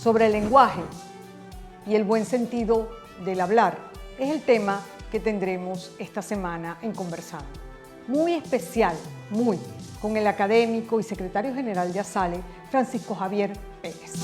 sobre el lenguaje y el buen sentido del hablar es el tema que tendremos esta semana en Conversando. Muy especial, con el académico y secretario general de ASALE, Francisco Javier Pérez.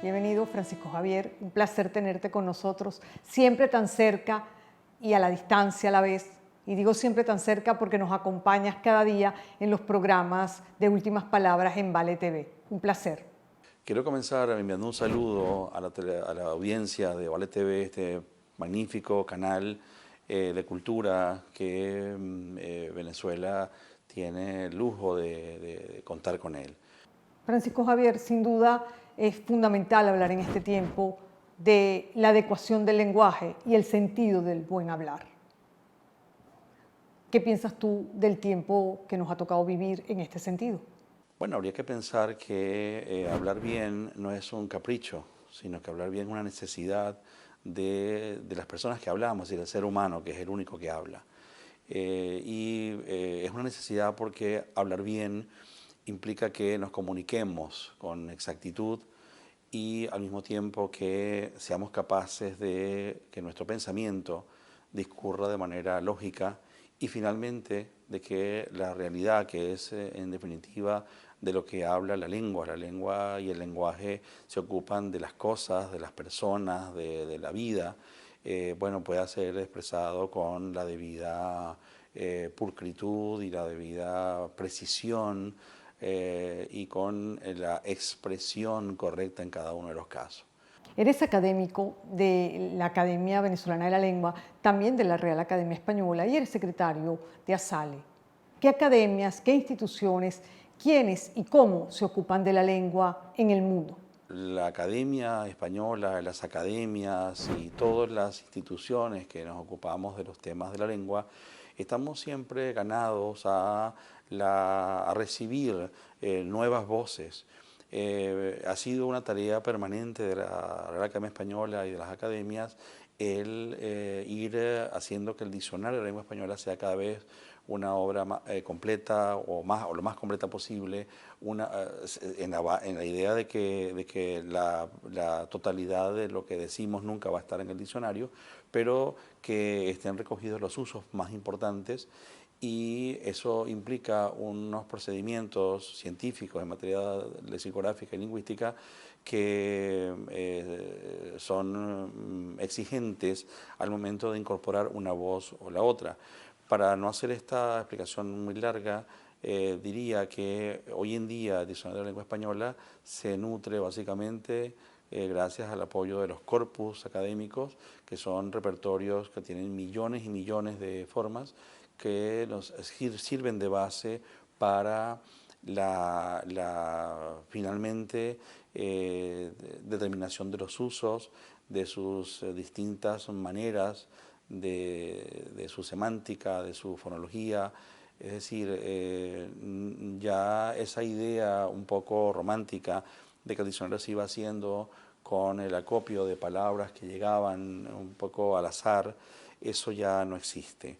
Bienvenido, Francisco Javier, un placer tenerte con nosotros, siempre tan cerca y a la distancia a la vez. Y digo siempre tan cerca porque nos acompañas cada día en los programas de Últimas Palabras en Vale TV. Un placer. Quiero comenzar enviando un saludo a la audiencia de Vale TV, este magnífico canal de cultura que Venezuela tiene el lujo de contar con él. Francisco Javier, sin duda es fundamental hablar en este tiempo de la adecuación del lenguaje y el sentido del buen hablar. ¿Qué piensas tú del tiempo que nos ha tocado vivir en este sentido? Bueno, habría que pensar que hablar bien no es un capricho, sino que hablar bien es una necesidad de las personas que hablamos y del ser humano, que es el único que habla. Es una necesidad porque hablar bien implica que nos comuniquemos con exactitud y al mismo tiempo que seamos capaces de que nuestro pensamiento discurra de manera lógica y finalmente de que la realidad, que es en definitiva de lo que habla la lengua y el lenguaje se ocupan de las cosas, de las personas, de la vida, bueno, pueda ser expresado con la debida pulcritud y la debida precisión y con la expresión correcta en cada uno de los casos. Eres académico de la Academia Venezolana de la Lengua, también de la Real Academia Española, y eres secretario de ASALE. ¿Qué academias, qué instituciones, quiénes y cómo se ocupan de la lengua en el mundo? La Academia Española, las academias y todas las instituciones que nos ocupamos de los temas de la lengua, estamos siempre ganados a recibir nuevas voces. Ha sido una tarea permanente de la Real Academia Española y de las academias el ir haciendo que el diccionario de la lengua española sea cada vez una obra completa o lo más completa posible, en la idea de que la totalidad de lo que decimos nunca va a estar en el diccionario, pero que estén recogidos los usos más importantes, y eso implica unos procedimientos científicos en materia lexicográfica y lingüística que son exigentes al momento de incorporar una voz o la otra. Para no hacer esta explicación muy larga, diría que hoy en día el Diccionario de la Lengua Española se nutre básicamente gracias al apoyo de los corpus académicos, que son repertorios que tienen millones y millones de formas que nos sirven de base para finalmente determinación de los usos, de sus distintas maneras, de su semántica, de su fonología. Es decir, ya esa idea un poco romántica de que el diccionario se iba haciendo con el acopio de palabras que llegaban un poco al azar, eso ya no existe.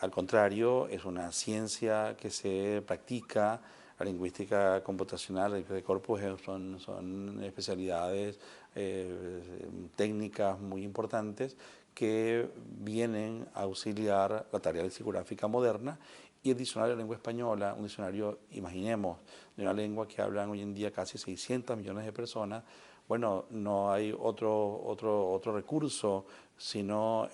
Al contrario, es una ciencia que se practica. La lingüística computacional, la lingüística de corpus son especialidades técnicas muy importantes que vienen a auxiliar la tarea lexicográfica moderna, y el diccionario de lengua española, un diccionario, imaginemos, de una lengua que hablan hoy en día casi 600 millones de personas. Bueno, no hay otro recurso sino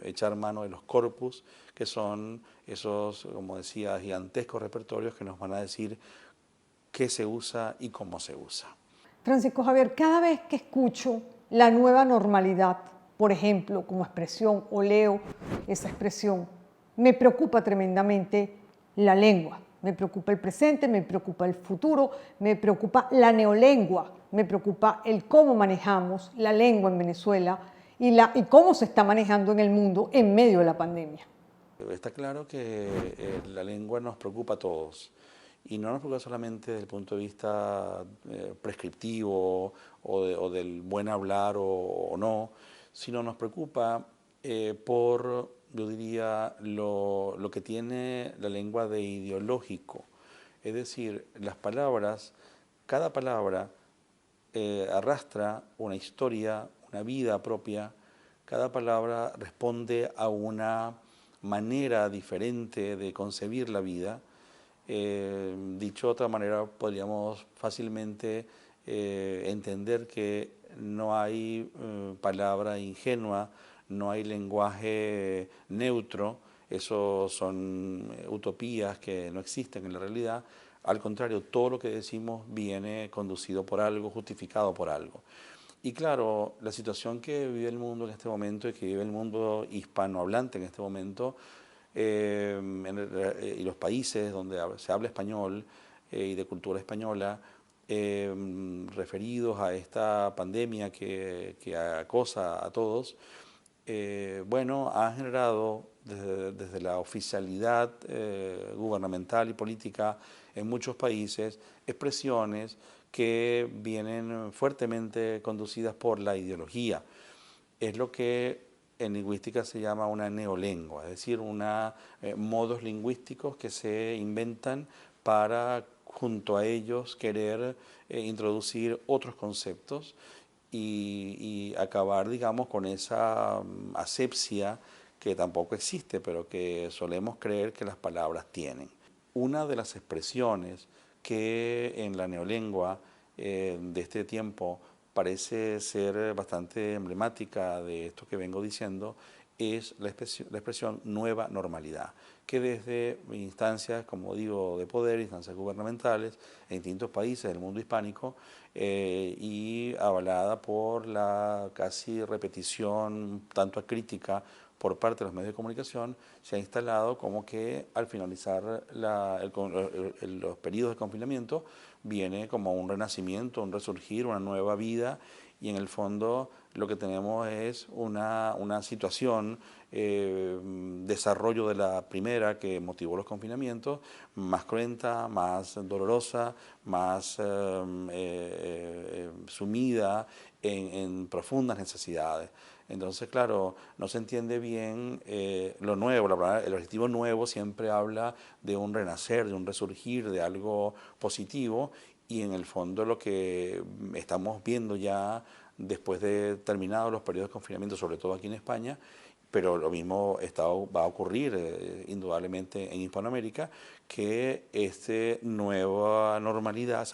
echar mano de los corpus, que son esos, como decía, gigantescos repertorios que nos van a decir qué se usa y cómo se usa. Francisco Javier, cada vez que escucho la nueva normalidad, por ejemplo, como expresión, o leo esa expresión, me preocupa tremendamente la lengua. Me preocupa el presente, me preocupa el futuro, me preocupa la neolengua, me preocupa el cómo manejamos la lengua en Venezuela y cómo se está manejando en el mundo en medio de la pandemia. Está claro que la lengua nos preocupa a todos, Y no nos preocupa solamente desde el punto de vista prescriptivo o del buen hablar o no, sino nos preocupa por, yo diría, lo que tiene la lengua de ideológico. Es decir, las palabras, cada palabra arrastra una historia, una vida propia. Cada palabra responde a una manera diferente de concebir la vida. Dicho de otra manera, podríamos fácilmente entender que no hay palabra ingenua, no hay lenguaje neutro, eso son utopías que no existen en la realidad. Al contrario, todo lo que decimos viene conducido por algo, justificado por algo. Y claro, la situación que vive el mundo en este momento y que vive el mundo hispanohablante en este momento, y los países donde se habla español y de cultura española, referidos a esta pandemia que acosa a todos, bueno, ha generado desde la oficialidad gubernamental y política en muchos países expresiones que vienen fuertemente conducidas por la ideología. Es lo que en lingüística se llama una neolengua, es decir, modos lingüísticos que se inventan para junto a ellos querer introducir otros conceptos y acabar, digamos, con esa asepsia que tampoco existe, pero que solemos creer que las palabras tienen. Una de las expresiones que en la neolengua de este tiempo parece ser bastante emblemática de esto que vengo diciendo es la expresión nueva normalidad, que desde instancias, como digo, de poder, instancias gubernamentales en distintos países del mundo hispánico y avalada por la casi repetición tanto crítica por parte de los medios de comunicación, se ha instalado como que al finalizar los periodos de confinamiento viene como un renacimiento, un resurgir, una nueva vida y en el fondo lo que tenemos es una situación, desarrollo de la primera que motivó los confinamientos, más cruenta, más dolorosa, más sumida en profundas necesidades. Entonces, claro, no se entiende bien lo nuevo, el objetivo nuevo siempre habla de un renacer, de un resurgir, de algo positivo y en el fondo lo que estamos viendo ya después de terminados los periodos de confinamiento, sobre todo aquí en España, pero lo mismo va a ocurrir indudablemente en Hispanoamérica, que esa nueva normalidad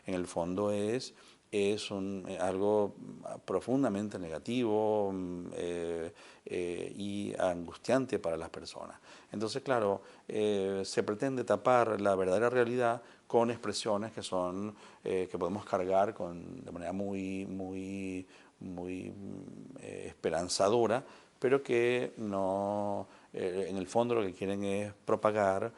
en el fondo es algo profundamente negativo y angustiante para las personas. Entonces, claro, se pretende tapar la verdadera realidad con expresiones que podemos cargar de manera muy esperanzadora, pero que no, en el fondo lo que quieren es propagar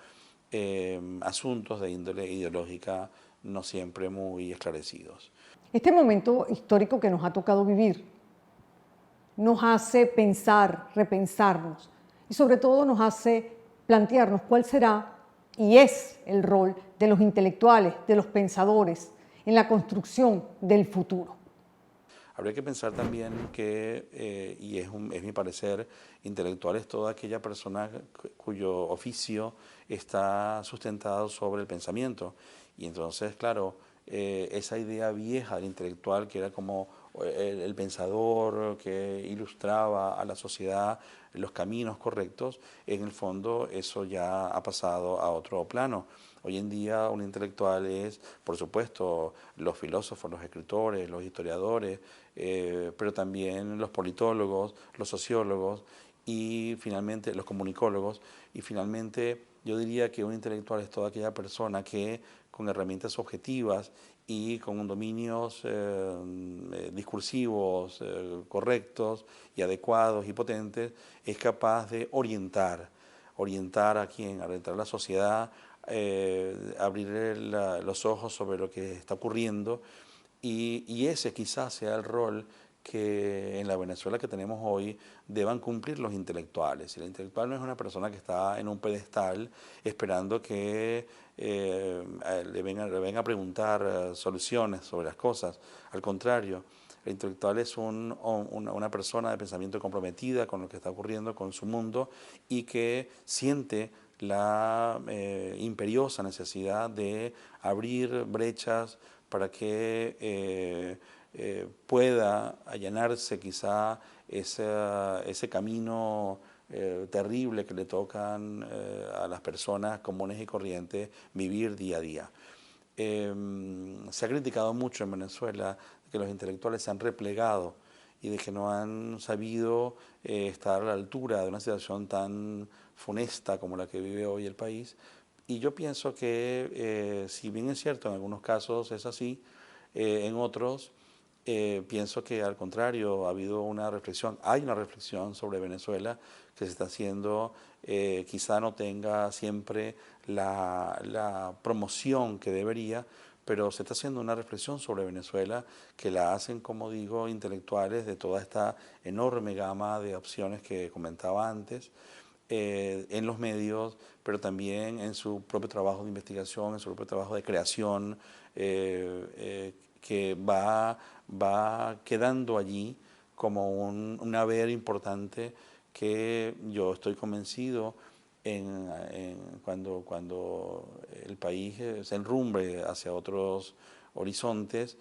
asuntos de índole ideológica no siempre muy esclarecidos. Este momento histórico que nos ha tocado vivir nos hace pensar, repensarnos y sobre todo nos hace plantearnos cuál será y es el rol de los intelectuales, de los pensadores en la construcción del futuro. Habría que pensar también que, y es mi parecer, intelectual es toda aquella persona cuyo oficio está sustentado sobre el pensamiento. Y entonces, claro, esa idea vieja del intelectual que era como el pensador que ilustraba a la sociedad los caminos correctos, en el fondo eso ya ha pasado a otro plano. Hoy en día un intelectual es, por supuesto, los filósofos, los escritores, los historiadores, pero también los politólogos, los sociólogos y finalmente los comunicólogos. Y finalmente yo diría que un intelectual es toda aquella persona que con herramientas objetivas y con dominios discursivos correctos y adecuados y potentes es capaz de orientar a orientar a la sociedad, abrir los ojos sobre lo que está ocurriendo y ese quizás sea el rol que en la Venezuela que tenemos hoy deban cumplir los intelectuales. Y el intelectual no es una persona que está en un pedestal esperando que le venga a preguntar soluciones sobre las cosas. Al contrario, el intelectual es una persona de pensamiento comprometida con lo que está ocurriendo con su mundo y que siente la imperiosa necesidad de abrir brechas para que pueda allanarse quizá ese camino terrible que le tocan a las personas comunes y corrientes vivir día a día. Se ha criticado mucho en Venezuela que los intelectuales se han replegado y de que no han sabido estar a la altura de una situación tan funesta como la que vive hoy el país. Y yo pienso que, si bien es cierto, en algunos casos es así, en otros pienso que al contrario, ha habido una reflexión, hay una reflexión sobre Venezuela que se está haciendo, quizá no tenga siempre la promoción que debería, pero se está haciendo una reflexión sobre Venezuela que la hacen, como digo, intelectuales de toda esta enorme gama de opciones que comentaba antes, en los medios, pero también en su propio trabajo de investigación, en su propio trabajo de creación, que va quedando allí como un haber importante que yo estoy convencido cuando el país se enrumbe hacia otros horizontes,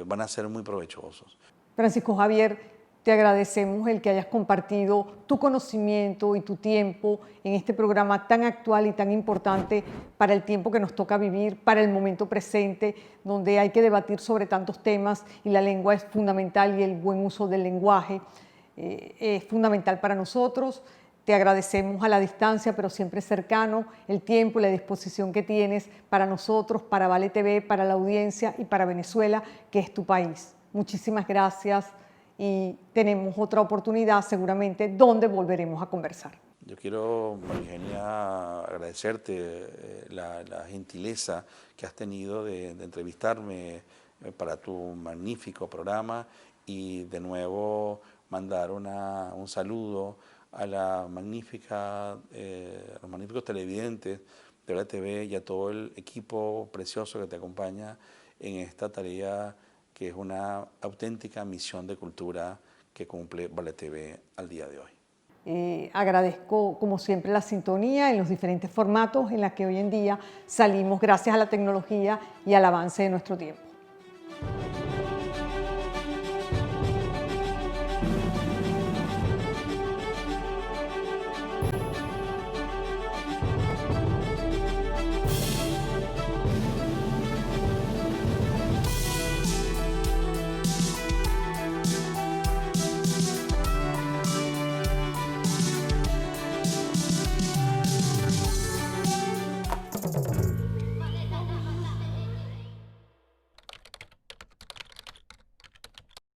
van a ser muy provechosos. Francisco Javier, te agradecemos el que hayas compartido tu conocimiento y tu tiempo en este programa tan actual y tan importante para el tiempo que nos toca vivir, para el momento presente, donde hay que debatir sobre tantos temas y la lengua es fundamental y el buen uso del lenguaje es fundamental para nosotros. Te agradecemos a la distancia, pero siempre cercano, el tiempo y la disposición que tienes para nosotros, para Vale TV, para la audiencia y para Venezuela, que es tu país. Muchísimas gracias y tenemos otra oportunidad seguramente donde volveremos a conversar. Yo quiero, María Eugenia, agradecerte la gentileza que has tenido de entrevistarme para tu magnífico programa y de nuevo mandar un saludo a los magníficos televidentes de la TV y a todo el equipo precioso que te acompaña en esta tarea que es una auténtica misión de cultura que cumple Vale TV al día de hoy. Agradezco, como siempre, la sintonía en los diferentes formatos en los que hoy en día salimos gracias a la tecnología y al avance de nuestro tiempo.